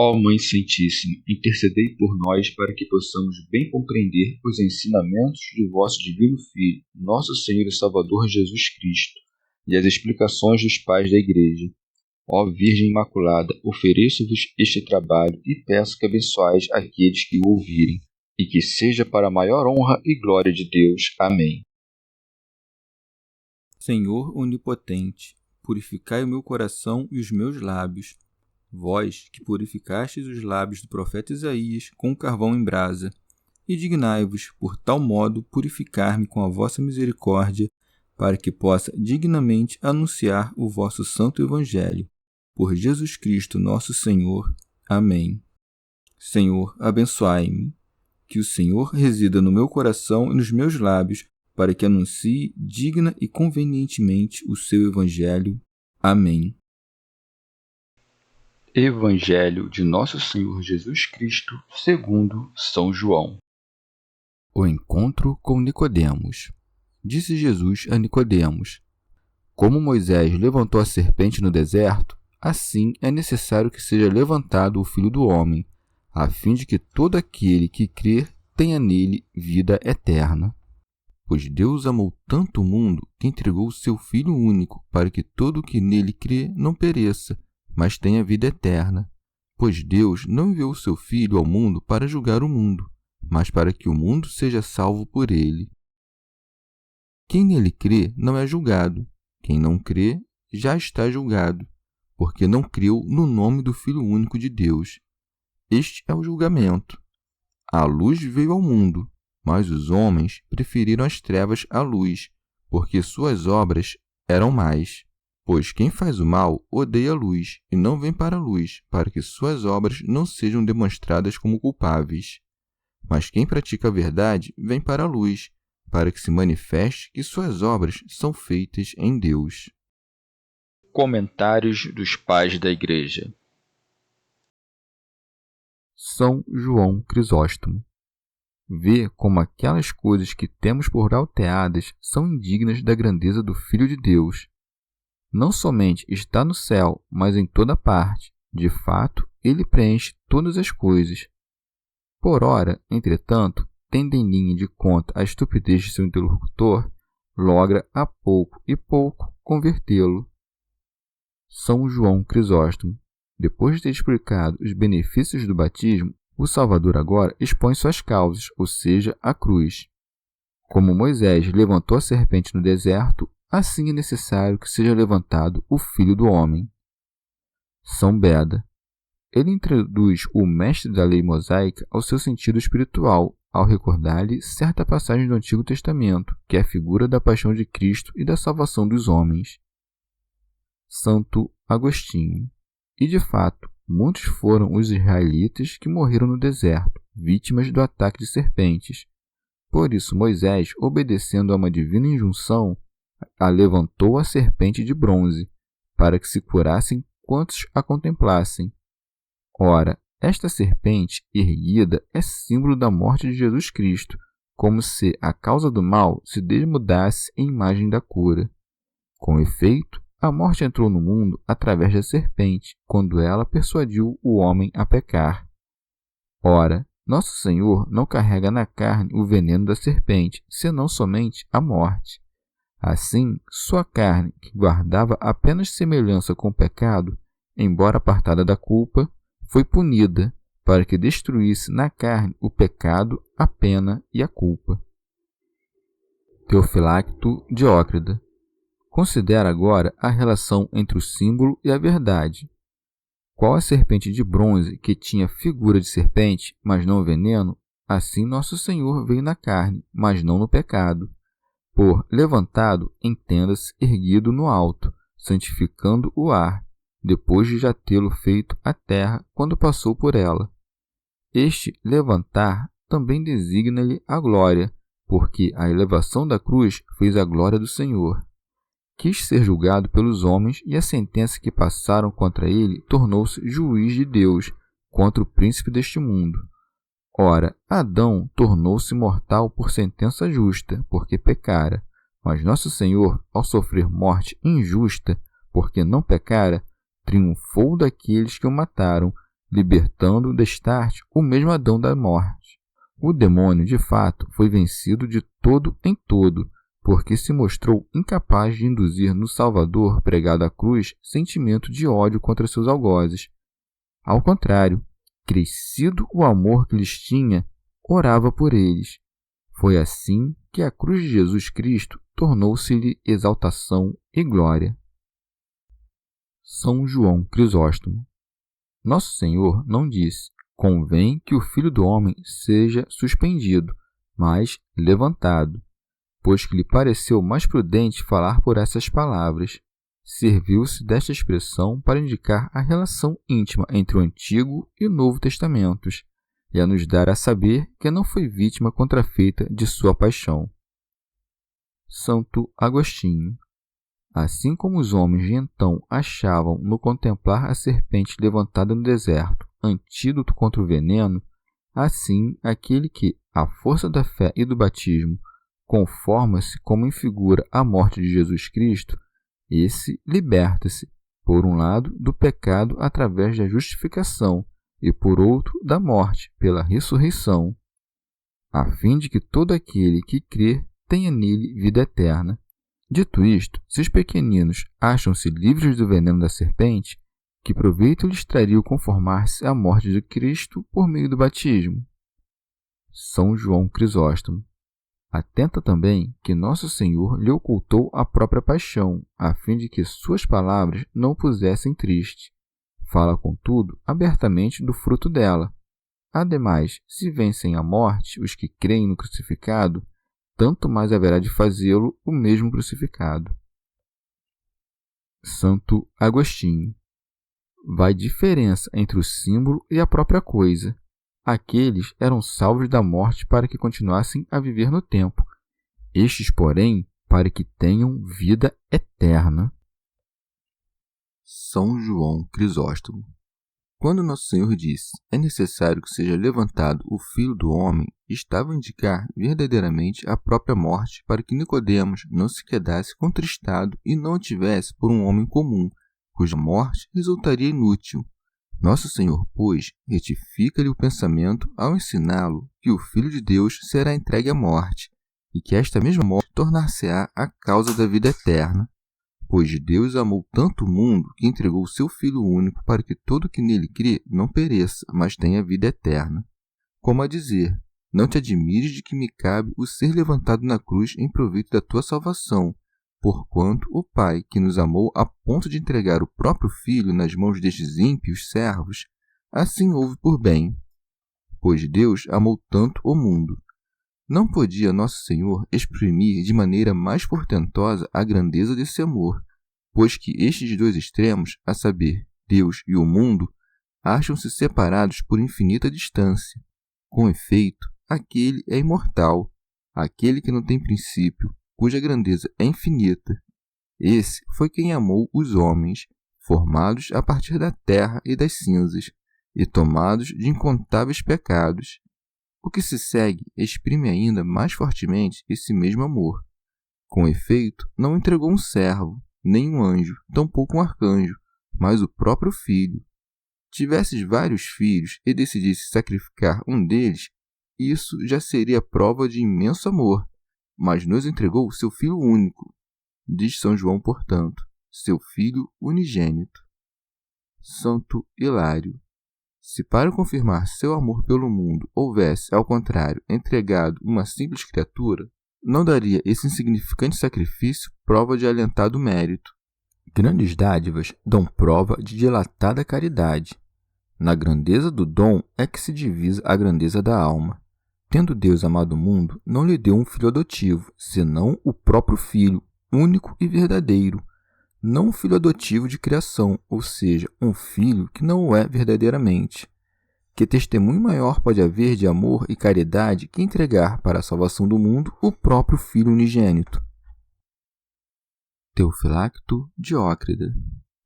Ó Mãe Santíssima, intercedei por nós para que possamos bem compreender os ensinamentos de vosso Divino Filho, nosso Senhor e Salvador Jesus Cristo, e as explicações dos pais da Igreja. Ó Virgem Imaculada, ofereço-vos este trabalho e peço que abençoeis aqueles que o ouvirem, e que seja para a maior honra e glória de Deus. Amém. Senhor onipotente, purificai o meu coração e os meus lábios. Vós, que purificastes os lábios do profeta Isaías com carvão em brasa, e dignai-vos, por tal modo, purificar-me com a vossa misericórdia, para que possa dignamente anunciar o vosso santo Evangelho. Por Jesus Cristo nosso Senhor. Amém. Senhor, abençoai-me. Que o Senhor resida no meu coração e nos meus lábios, para que anuncie digna e convenientemente o seu Evangelho. Amém. Evangelho de Nosso Senhor Jesus Cristo, segundo São João. O encontro com Nicodemos. Disse Jesus a Nicodemos: Como Moisés levantou a serpente no deserto, assim é necessário que seja levantado o Filho do Homem, a fim de que todo aquele que crer tenha nele vida eterna. Pois Deus amou tanto o mundo que entregou o seu Filho único, para que todo o que nele crê não pereça, mas tenha vida eterna. Pois Deus não enviou o seu Filho ao mundo para julgar o mundo, mas para que o mundo seja salvo por ele. Quem nele crê não é julgado. Quem não crê já está julgado, porque não creu no nome do Filho único de Deus. Este é o julgamento. A luz veio ao mundo, mas os homens preferiram as trevas à luz, porque suas obras eram más. Pois quem faz o mal odeia a luz e não vem para a luz, para que suas obras não sejam demonstradas como culpáveis. Mas quem pratica a verdade vem para a luz, para que se manifeste que suas obras são feitas em Deus. Comentários dos Pais da Igreja. São João Crisóstomo. Vê como aquelas coisas que temos por alteadas são indignas da grandeza do Filho de Deus. Não somente está no céu, mas em toda parte. De fato, ele preenche todas as coisas. Por ora, entretanto, tendo em linha de conta a estupidez de seu interlocutor, logra a pouco e pouco convertê-lo. São João Crisóstomo. Depois de ter explicado os benefícios do batismo, o Salvador agora expõe suas causas, ou seja, a cruz. Como Moisés levantou a serpente no deserto, assim é necessário que seja levantado o Filho do Homem. São Beda. Ele introduz o mestre da lei mosaica ao seu sentido espiritual, ao recordar-lhe certa passagem do Antigo Testamento, que é a figura da paixão de Cristo e da salvação dos homens. Santo Agostinho. E, de fato, muitos foram os israelitas que morreram no deserto, vítimas do ataque de serpentes. Por isso, Moisés, obedecendo a uma divina injunção, levantou a serpente de bronze, para que se curassem quantos a contemplassem. Ora, esta serpente erguida é símbolo da morte de Jesus Cristo, como se a causa do mal se desmudasse em imagem da cura. Com efeito, a morte entrou no mundo através da serpente, quando ela persuadiu o homem a pecar. Ora, nosso Senhor não carrega na carne o veneno da serpente, senão somente a morte. Assim, sua carne, que guardava apenas semelhança com o pecado, embora apartada da culpa, foi punida, para que destruísse na carne o pecado, a pena e a culpa. Teofilacto Diócrida. Considera agora a relação entre o símbolo e a verdade. Qual a serpente de bronze que tinha figura de serpente, mas não veneno, assim nosso Senhor veio na carne, mas não no pecado. Por levantado, entenda-se erguido no alto, santificando o ar, depois de já tê-lo feito a terra quando passou por ela. Este levantar também designa-lhe a glória, porque a elevação da cruz fez a glória do Senhor. Quis ser julgado pelos homens e a sentença que passaram contra ele tornou-se juiz de Deus contra o príncipe deste mundo. Ora, Adão tornou-se mortal por sentença justa, porque pecara, mas nosso Senhor, ao sofrer morte injusta, porque não pecara, triunfou daqueles que o mataram, libertando destarte o mesmo Adão da morte. O demônio, de fato, foi vencido de todo em todo, porque se mostrou incapaz de induzir no Salvador pregado à cruz sentimento de ódio contra seus algozes. Ao contrário, crescido o amor que lhes tinha, orava por eles. Foi assim que a cruz de Jesus Cristo tornou-se-lhe exaltação e glória. São João Crisóstomo. Nosso Senhor não disse: convém que o Filho do Homem seja suspendido, mas levantado, pois que lhe pareceu mais prudente falar por essas palavras. Serviu-se desta expressão para indicar a relação íntima entre o Antigo e o Novo Testamentos, e a nos dar a saber que não foi vítima contrafeita de sua paixão. Santo Agostinho. Assim como os homens de então achavam no contemplar a serpente levantada no deserto antídoto contra o veneno, assim aquele que, à força da fé e do batismo, conforma-se como em figura à morte de Jesus Cristo, esse liberta-se, por um lado, do pecado através da justificação e, por outro, da morte pela ressurreição, a fim de que todo aquele que crê tenha nele vida eterna. Dito isto, se os pequeninos acham-se livres do veneno da serpente, que proveito lhes traria o conformar-se à morte de Cristo por meio do batismo? São João Crisóstomo. Atenta também que Nosso Senhor lhe ocultou a própria paixão, a fim de que suas palavras não o pusessem triste. Fala, contudo, abertamente do fruto dela. Ademais, se vencem a morte os que creem no crucificado, tanto mais haverá de fazê-lo o mesmo crucificado. Santo Agostinho. Vai diferença entre o símbolo e a própria coisa. Aqueles eram salvos da morte para que continuassem a viver no tempo. Estes, porém, para que tenham vida eterna. São João Crisóstomo. Quando Nosso Senhor disse: é necessário que seja levantado o Filho do Homem, estava a indicar verdadeiramente a própria morte para que Nicodemos não se quedasse contristado e não o tivesse por um homem comum, cuja morte resultaria inútil. Nosso Senhor, pois, retifica-lhe o pensamento ao ensiná-lo que o Filho de Deus será entregue à morte, e que esta mesma morte tornar-se-á a causa da vida eterna. Pois Deus amou tanto o mundo que entregou o seu Filho único para que todo que nele crê não pereça, mas tenha vida eterna. Como a dizer: não te admires de que me cabe o ser levantado na cruz em proveito da tua salvação, porquanto o Pai, que nos amou a ponto de entregar o próprio Filho nas mãos destes ímpios servos, assim houve por bem. Pois Deus amou tanto o mundo. Não podia Nosso Senhor exprimir de maneira mais portentosa a grandeza desse amor, pois que estes dois extremos, a saber, Deus e o mundo, acham-se separados por infinita distância. Com efeito, aquele é imortal, aquele que não tem princípio, cuja grandeza é infinita. Esse foi quem amou os homens, formados a partir da terra e das cinzas, e tomados de incontáveis pecados. O que se segue exprime ainda mais fortemente esse mesmo amor. Com efeito, não entregou um servo, nem um anjo, tampouco um arcanjo, mas o próprio Filho. Tivesses vários filhos e decidisse sacrificar um deles, isso já seria prova de imenso amor, mas nos entregou o seu Filho único. Diz São João, portanto, seu Filho unigênito. Santo Hilário. Se para confirmar seu amor pelo mundo houvesse, ao contrário, entregado uma simples criatura, não daria esse insignificante sacrifício prova de alentado mérito. Grandes dádivas dão prova de dilatada caridade. Na grandeza do dom é que se divisa a grandeza da alma. Tendo Deus amado o mundo, não lhe deu um filho adotivo, senão o próprio Filho, único e verdadeiro, não um filho adotivo de criação, ou seja, um filho que não o é verdadeiramente. Que testemunho maior pode haver de amor e caridade que entregar para a salvação do mundo o próprio Filho unigênito? Teofilacto Diócrida.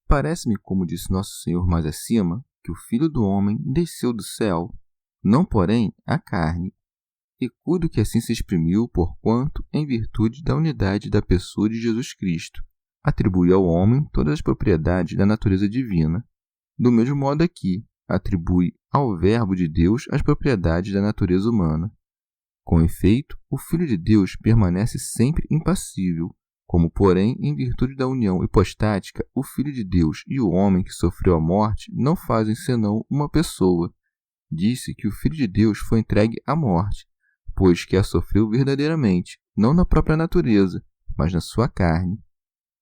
Parece-me, como disse Nosso Senhor mais acima, que o Filho do Homem desceu do céu, não porém a carne, e cuido que assim se exprimiu, porquanto, em virtude da unidade da pessoa de Jesus Cristo, atribui ao homem todas as propriedades da natureza divina. Do mesmo modo aqui, atribui ao Verbo de Deus as propriedades da natureza humana. Com efeito, o Filho de Deus permanece sempre impassível, como, porém, em virtude da união hipostática, o Filho de Deus e o homem que sofreu a morte não fazem senão uma pessoa. Disse que o Filho de Deus foi entregue à morte, pois que a sofreu verdadeiramente, não na própria natureza, mas na sua carne.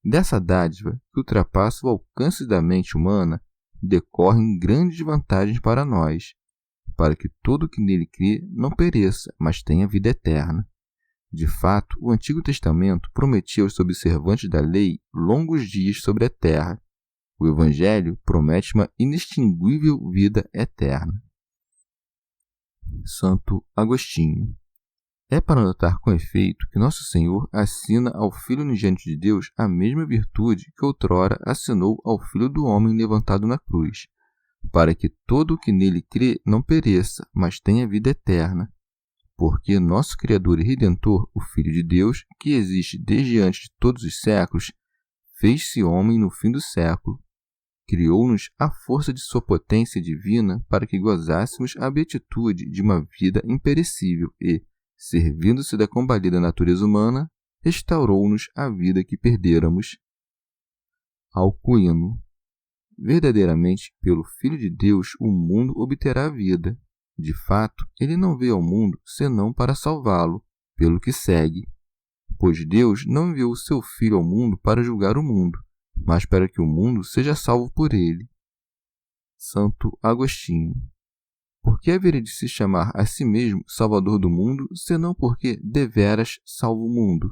Dessa dádiva, que ultrapassa o alcance da mente humana, decorrem grandes vantagens para nós, para que todo o que nele crê não pereça, mas tenha vida eterna. De fato, o Antigo Testamento prometia aos observantes da lei longos dias sobre a terra. O Evangelho promete uma inextinguível vida eterna. Santo Agostinho. É para notar com efeito que Nosso Senhor assina ao Filho unigênito de Deus a mesma virtude que outrora assinou ao Filho do Homem levantado na cruz, para que todo o que nele crê não pereça, mas tenha vida eterna. Porque nosso Criador e Redentor, o Filho de Deus, que existe desde antes de todos os séculos, fez-se homem no fim do século. Criou-nos à força de sua potência divina para que gozássemos a beatitude de uma vida imperecível e, servindo-se da combalida natureza humana, restaurou-nos a vida que perdêramos. Alcuino. Verdadeiramente, pelo Filho de Deus, o mundo obterá vida. De fato, ele não veio ao mundo senão para salvá-lo, pelo que segue. Pois Deus não enviou o seu Filho ao mundo para julgar o mundo, mas para que o mundo seja salvo por ele. Santo Agostinho. Por que haveria de se chamar a si mesmo Salvador do mundo, senão porque deveras salva o mundo?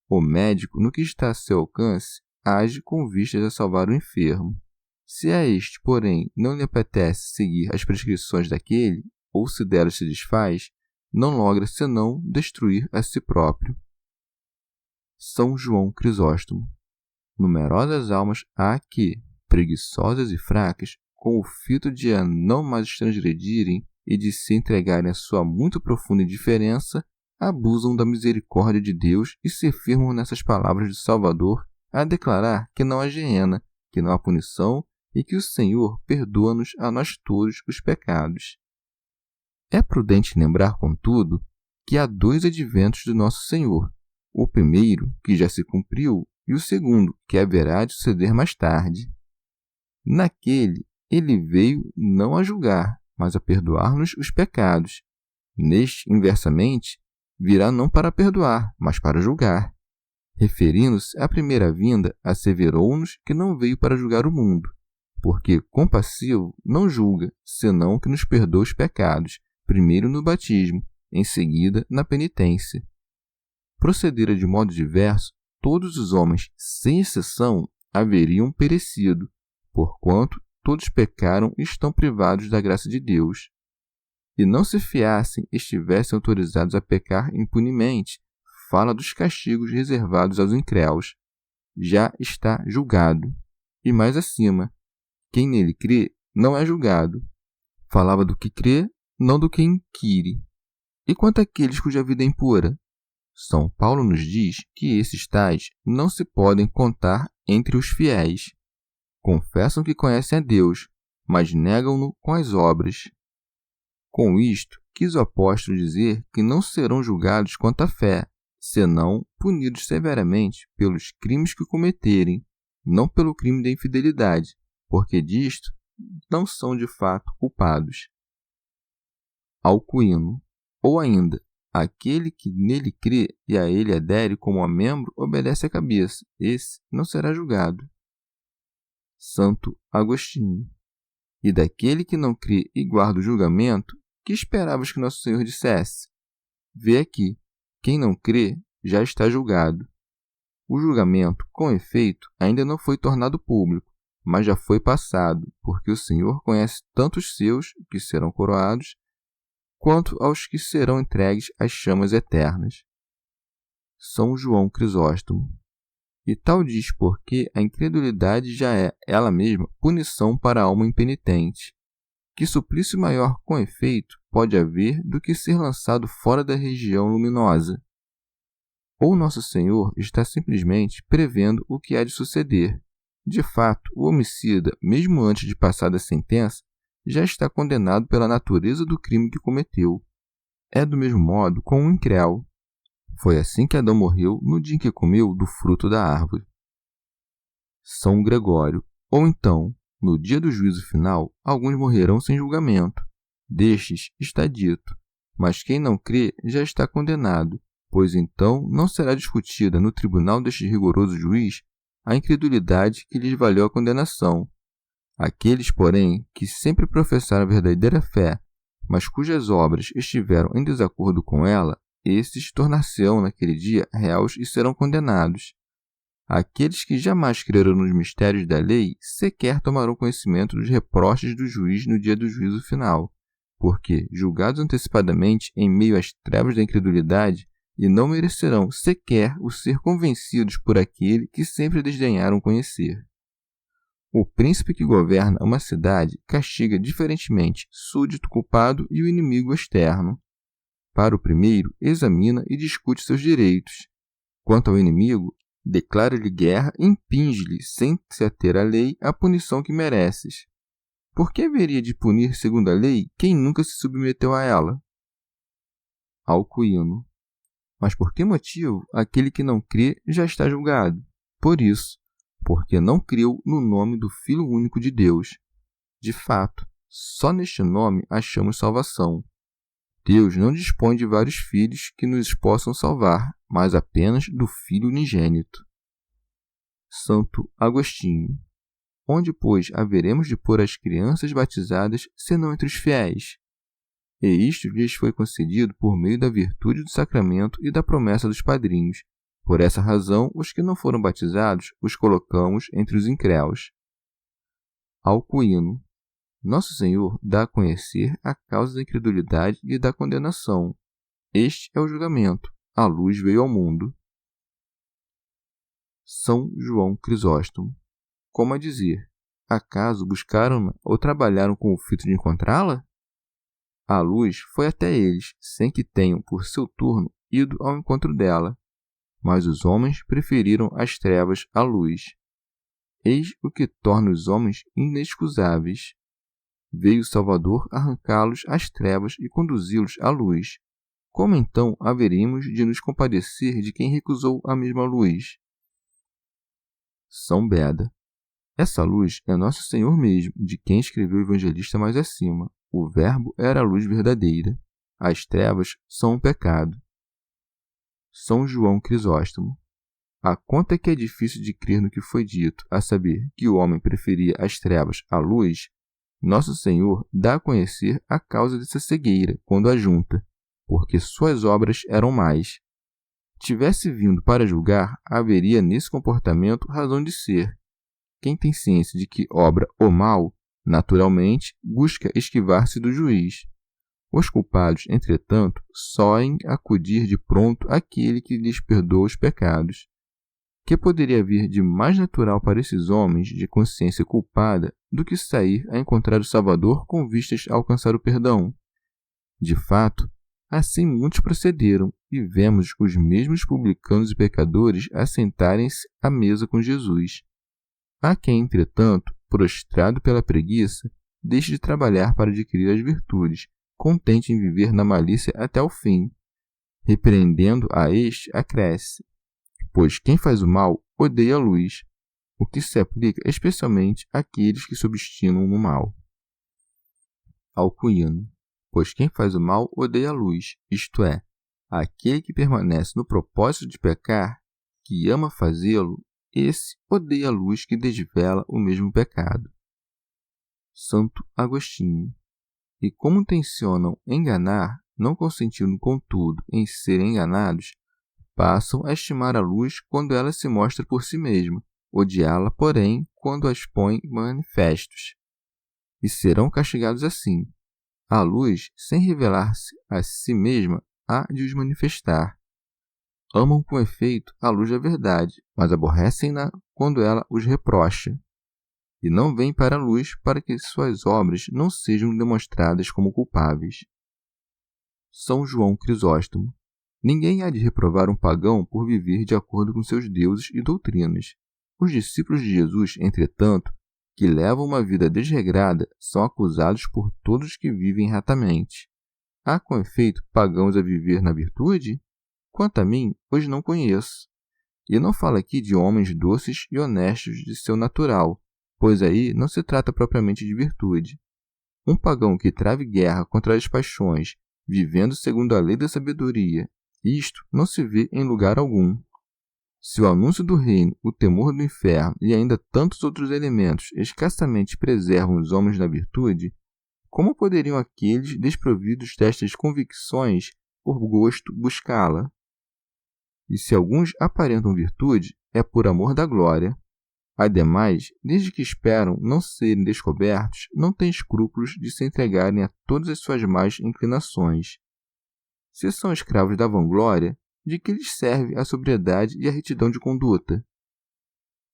O médico, no que está a seu alcance, age com vistas a salvar o enfermo. Se a este, porém, não lhe apetece seguir as prescrições daquele, ou se delas se desfaz, não logra senão destruir a si próprio. São João Crisóstomo. Numerosas almas há que, preguiçosas e fracas, com o fito de a não mais transgredirem e de se entregarem à sua muito profunda indiferença, abusam da misericórdia de Deus e se firmam nessas palavras do Salvador a declarar que não há geena, que não há punição e que o Senhor perdoa-nos a nós todos os pecados. É prudente lembrar, contudo, que há 2 adventos do nosso Senhor, o primeiro, que já se cumpriu, e o segundo, que haverá de suceder mais tarde. Naquele, ele veio não a julgar, mas a perdoar-nos os pecados. Neste, inversamente, virá não para perdoar, mas para julgar. Referindo-se à primeira vinda, asseverou-nos que não veio para julgar o mundo, porque compassivo não julga, senão que nos perdoa os pecados, primeiro no batismo, em seguida na penitência. Procedera de modo diverso, todos os homens, sem exceção, haveriam perecido, porquanto todos pecaram e estão privados da graça de Deus. E não se fiassem, estivessem autorizados a pecar impunemente, fala dos castigos reservados aos incréus. Já está julgado. E mais acima, quem nele crê não é julgado. Falava do que crê, não do que inquire. E quanto àqueles cuja vida é impura? São Paulo nos diz que esses tais não se podem contar entre os fiéis. Confessam que conhecem a Deus, mas negam-no com as obras. Com isto, quis o apóstolo dizer que não serão julgados quanto à fé, senão punidos severamente pelos crimes que cometerem, não pelo crime da infidelidade, porque disto não são de fato culpados. Alcuino. Ou ainda, aquele que nele crê e a ele adere como a membro obedece à cabeça, esse não será julgado. Santo Agostinho. E daquele que não crê e guarda o julgamento, que esperavas que nosso Senhor dissesse? Vê aqui, quem não crê já está julgado. O julgamento, com efeito, ainda não foi tornado público, mas já foi passado, porque o Senhor conhece tanto os seus, que serão coroados, quanto aos que serão entregues às chamas eternas. São João Crisóstomo. E tal diz porque a incredulidade já é, ela mesma, punição para a alma impenitente. Que suplício maior, com efeito, pode haver do que ser lançado fora da região luminosa? Ou Nosso Senhor está simplesmente prevendo o que há de suceder. De fato, o homicida, mesmo antes de passada a sentença, já está condenado pela natureza do crime que cometeu. É do mesmo modo com o incréu. Foi assim que Adão morreu no dia em que comeu do fruto da árvore. São Gregório. Ou então, no dia do juízo final, alguns morrerão sem julgamento. Destes está dito: mas quem não crê já está condenado, pois então não será discutida no tribunal deste rigoroso juiz a incredulidade que lhes valeu a condenação. Aqueles, porém, que sempre professaram a verdadeira fé, mas cujas obras estiveram em desacordo com ela, esses tornar-se-ão naquele dia réus e serão condenados. Aqueles que jamais creram nos mistérios da lei sequer tomarão conhecimento dos reproches do juiz no dia do juízo final, porque, julgados antecipadamente em meio às trevas da incredulidade, e não merecerão sequer o ser convencidos por aquele que sempre desdenharam conhecer. O príncipe que governa uma cidade castiga diferentemente súdito culpado e o inimigo externo. Para o primeiro, examina e discute seus direitos. Quanto ao inimigo, declara-lhe guerra e impinge-lhe, sem se ater à lei, a punição que mereces. Por que haveria de punir segundo a lei quem nunca se submeteu a ela? Alcuíno. Mas por que motivo aquele que não crê já está julgado? Por isso, porque não creu no nome do Filho único de Deus. De fato, só neste nome achamos salvação. Deus não dispõe de vários filhos que nos possam salvar, mas apenas do Filho unigênito. Santo Agostinho. Onde, pois, haveremos de pôr as crianças batizadas, senão entre os fiéis? E isto lhes foi concedido por meio da virtude do sacramento e da promessa dos padrinhos. Por essa razão, os que não foram batizados, os colocamos entre os incréus. Alcuíno. Nosso Senhor dá a conhecer a causa da incredulidade e da condenação. Este é o julgamento. A luz veio ao mundo. São João Crisóstomo. Como a dizer, acaso buscaram-na ou trabalharam com o fito de encontrá-la? A luz foi até eles, sem que tenham, por seu turno, ido ao encontro dela. Mas os homens preferiram as trevas à luz. Eis o que torna os homens inexcusáveis. Veio o Salvador arrancá-los às trevas e conduzi-los à luz. Como então haveríamos de nos compadecer de quem recusou a mesma luz? São Beda. Essa luz é Nosso Senhor mesmo, de quem escreveu o evangelista mais acima. O Verbo era a luz verdadeira. As trevas são um pecado. São João Crisóstomo. A conta que é difícil de crer no que foi dito, a saber, que o homem preferia as trevas à luz, Nosso Senhor dá a conhecer a causa dessa cegueira, quando a junta, porque suas obras eram más. Tivesse vindo para julgar, haveria nesse comportamento razão de ser. Quem tem ciência de que obra o mal, naturalmente, busca esquivar-se do juiz. Os culpados, entretanto, soem acudir de pronto àquele que lhes perdoa os pecados. Que poderia vir de mais natural para esses homens de consciência culpada do que sair a encontrar o Salvador com vistas a alcançar o perdão? De fato, assim muitos procederam, e vemos os mesmos publicanos e pecadores assentarem-se à mesa com Jesus. Há quem, entretanto, prostrado pela preguiça, deixe de trabalhar para adquirir as virtudes, contente em viver na malícia até o fim. Repreendendo a este, acresce: pois quem faz o mal odeia a luz, o que se aplica especialmente àqueles que se obstinam no mal. Alcuíno. Pois quem faz o mal odeia a luz, isto é, aquele que permanece no propósito de pecar, que ama fazê-lo, esse odeia a luz que desvela o mesmo pecado. Santo Agostinho. E como tencionam enganar, não consentindo, contudo, em serem enganados, passam a estimar a luz quando ela se mostra por si mesma, odiá-la, porém, quando a expõe manifestos. E serão castigados assim. A luz, sem revelar-se a si mesma, há de os manifestar. Amam com efeito a luz da verdade, mas aborrecem-na quando ela os reprocha. E não vêm para a luz para que suas obras não sejam demonstradas como culpáveis. São João Crisóstomo. Ninguém há de reprovar um pagão por viver de acordo com seus deuses e doutrinas. Os discípulos de Jesus, entretanto, que levam uma vida desregrada são acusados por todos que vivem retamente. Há, com efeito, pagãos a viver na virtude? Quanto a mim, os não conheço. E não falo aqui de homens doces e honestos de seu natural, pois aí não se trata propriamente de virtude. Um pagão que trave guerra contra as paixões, vivendo segundo a lei da sabedoria, isto não se vê em lugar algum. Se o anúncio do reino, o temor do inferno e ainda tantos outros elementos escassamente preservam os homens na virtude, como poderiam aqueles desprovidos destas convicções por gosto buscá-la? E se alguns aparentam virtude, é por amor da glória. Ademais, desde que esperam não serem descobertos, não têm escrúpulos de se entregarem a todas as suas más inclinações. Se são escravos da vanglória, de que lhes serve a sobriedade e a retidão de conduta?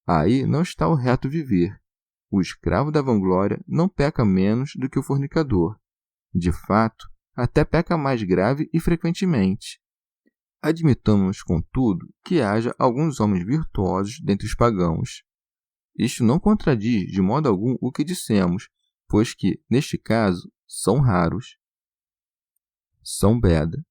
Aí não está o reto viver. O escravo da vanglória não peca menos do que o fornicador. De fato, até peca mais grave e frequentemente. Admitamos, contudo, que haja alguns homens virtuosos dentre os pagãos. Isto não contradiz de modo algum o que dissemos, pois que, neste caso, são raros. São Beda.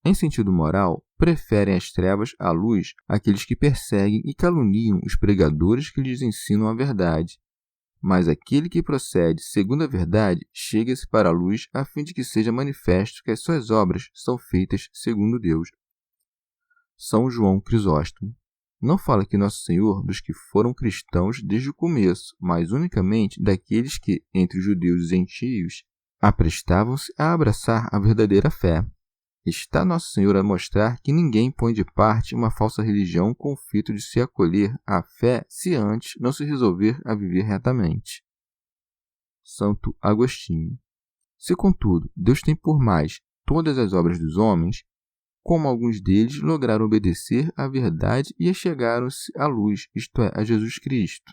Em sentido moral, preferem as trevas à luz aqueles que perseguem e caluniam os pregadores que lhes ensinam a verdade. Mas aquele que procede segundo a verdade chega-se para a luz a fim de que seja manifesto que as suas obras são feitas segundo Deus. São João Crisóstomo. Não fala aqui Nosso Senhor dos que foram cristãos desde o começo, mas unicamente daqueles que, entre os judeus e gentios, aprestavam-se a abraçar a verdadeira fé. Está Nosso Senhor a mostrar que ninguém põe de parte uma falsa religião com o fito de se acolher à fé se antes não se resolver a viver retamente. Santo Agostinho. Se, contudo, Deus tem por mais todas as obras dos homens, como alguns deles lograram obedecer à verdade e achegaram-se à luz, isto é, a Jesus Cristo.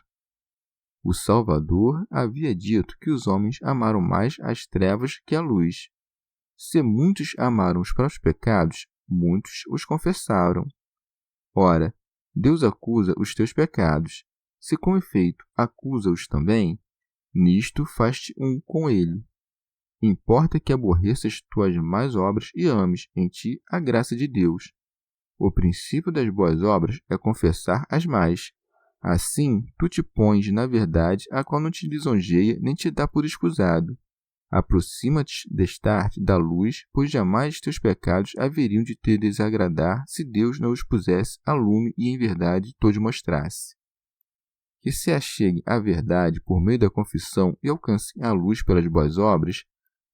O Salvador havia dito que os homens amaram mais as trevas que a luz. Se muitos amaram os próprios pecados, muitos os confessaram. Ora, Deus acusa os teus pecados. Se com efeito acusa-os também, nisto faz-te um com ele. Importa que aborreças tuas más obras e ames em ti a graça de Deus. O princípio das boas obras é confessar as más. Assim, tu te pões na verdade a qual não te lisonjeia nem te dá por escusado. Aproxima-te destar-te da luz, pois jamais teus pecados haveriam de te desagradar se Deus não os pusesse a lume e em verdade te mostrasse. Que se achegue à verdade por meio da confissão e alcancem a luz pelas boas obras,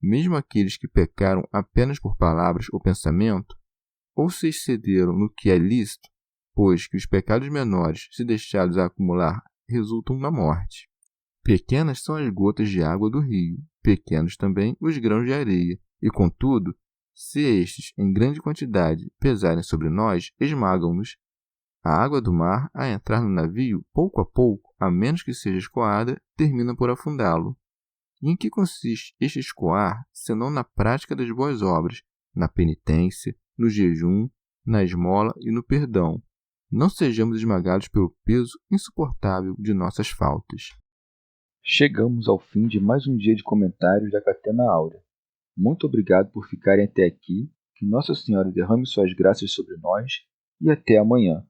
mesmo aqueles que pecaram apenas por palavras ou pensamento, ou se excederam no que é lícito, pois que os pecados menores, se deixados a acumular, resultam na morte. Pequenas são as gotas de água do rio, pequenos também os grãos de areia, e, contudo, se estes, em grande quantidade, pesarem sobre nós, esmagam-nos. A água do mar, a entrar no navio, pouco a pouco, a menos que seja escoada, termina por afundá-lo. E em que consiste este escoar, senão na prática das boas obras, na penitência, no jejum, na esmola e no perdão? Não sejamos esmagados pelo peso insuportável de nossas faltas. Chegamos ao fim de mais um dia de comentários da Catena Áurea. Muito obrigado por ficarem até aqui, que Nossa Senhora derrame suas graças sobre nós e até amanhã.